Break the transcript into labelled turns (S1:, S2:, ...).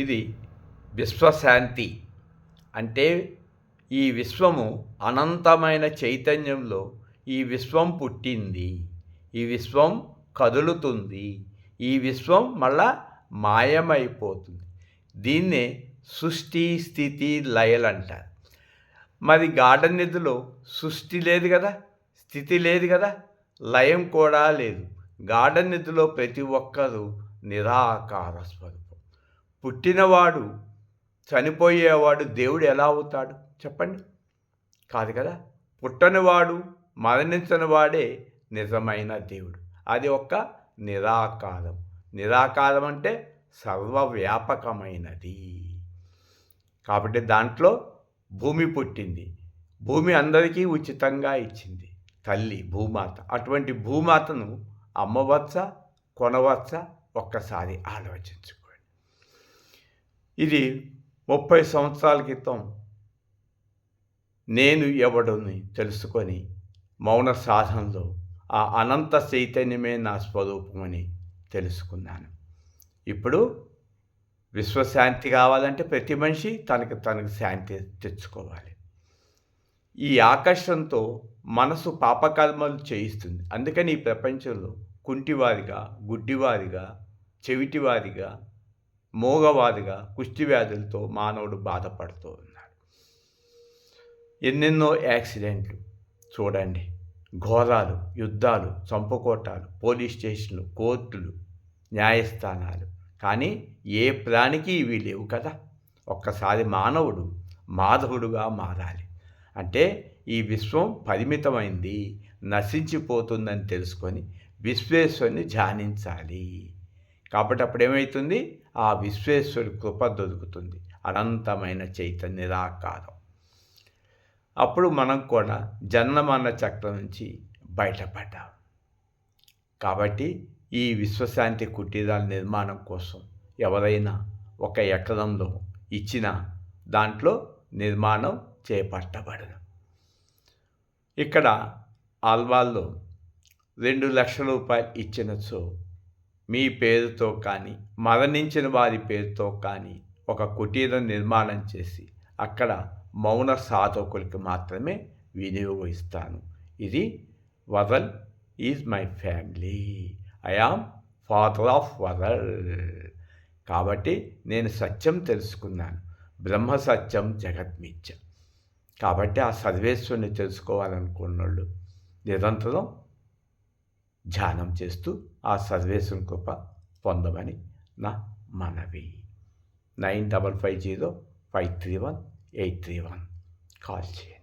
S1: ఇది విశ్వశాంతి. అంటే ఈ విశ్వము అనంతమైన చైతన్యంలో ఈ విశ్వం పుట్టింది, ఈ విశ్వం కదులుతుంది, ఈ విశ్వం మళ్ళా మాయమైపోతుంది. దీన్నే సృష్టి స్థితి లయలు అంటారు. మరి గాఢ నిద్రలో సృష్టి లేదు కదా, స్థితి లేదు కదా, లయం కూడా లేదు. గాఢ నిద్రలో ప్రతి ఒక్కరూ నిరాకార స్వరూపం. పుట్టినవాడు చనిపోయేవాడు దేవుడు ఎలా అవుతాడు చెప్పండి? కాదు కదా. పుట్టనివాడు మరణించని వాడే నిజమైన దేవుడు. అది ఒక్క నిరాకారం. నిరాకారం అంటే సర్వవ్యాపకమైనది. కాబట్టి దాంట్లో భూమి పుట్టింది. భూమి అందరికీ ఉచితంగా ఇచ్చింది తల్లి భూమాత. అటువంటి భూమాతను అమ్మవచ్చా, కొనవచ్చా? ఒక్కసారి ఆలోచించుకోండి. ఇది 30 సంవత్సరాల క్రితం నేను ఎవడని తెలుసుకొని మౌన సాధనలో ఆ అనంత చైతన్యమే నా స్వరూపమని తెలుసుకున్నాను. ఇప్పుడు విశ్వశాంతి కావాలంటే ప్రతి మనిషి తనకు శాంతి తెచ్చుకోవాలి. ఈ ఆకర్షణతో మనసు పాపకర్మలు చేయిస్తుంది. అందుకని ఈ ప్రపంచంలో కుంటివారిగా, గుడ్డివారిగా, చెవిటివారిగా, మోగవారిగా, కుష్టి వ్యాధులతో మానవుడు బాధపడుతూ ఉన్నాడు. ఎన్నెన్నో యాక్సిడెంట్లు చూడండి, ఘోరాలు, యుద్ధాలు, చంపుకోటాలు, పోలీస్ స్టేషన్లు, కోర్టులు, న్యాయస్థానాలు. కానీ ఏ ప్రాణికి ఇవి లేవు కదా. ఒక్కసారి మానవుడు మాధవుడుగా మారాలి. అంటే ఈ విశ్వం పరిమితమైంది, నశించిపోతుందని తెలుసుకొని విశ్వేశ్వరుని ధ్యానించాలి. కాబట్టి అప్పుడేమవుతుంది? ఆ విశ్వేశ్వరుడి కృప దొరుకుతుంది, అనంతమైన చైతన్య నిరాకారం. అప్పుడు మనం కూడా జన్మమరణ చక్రం నుంచి బయటపడ్డాం. కాబట్టి ఈ విశ్వశాంతి కుటీరాల నిర్మాణం కోసం ఎవరైనా 1 ఎకరంలో ఇచ్చిన దాంట్లో నిర్మాణం చేపట్టబడదు. ఇక్కడ ఆల్వాల్లో 2 లక్షల రూపాయలు ఇచ్చినచో మీ పేరుతో కానీ, మరణించిన వారి పేరుతో కానీ ఒక కుటీరం నిర్మాణం చేసి అక్కడ మౌన సాధకులకి మాత్రమే వినియోగిస్తాను. ఇది world is my family, I am father of world. కాబట్టి నేను సత్యం తెలుసుకున్నాను. బ్రహ్మ సత్యం జగత్మిథ్య. కాబట్టి ఆ సర్వేశ్వరుని తెలుసుకోవాలనుకున్నోళ్ళు నిరంతరం ధ్యానం చేస్తూ ఆ సర్వేశ్వరుని కృప పొందమని నా మనవి. 9550531831 కాల్ చేయండి.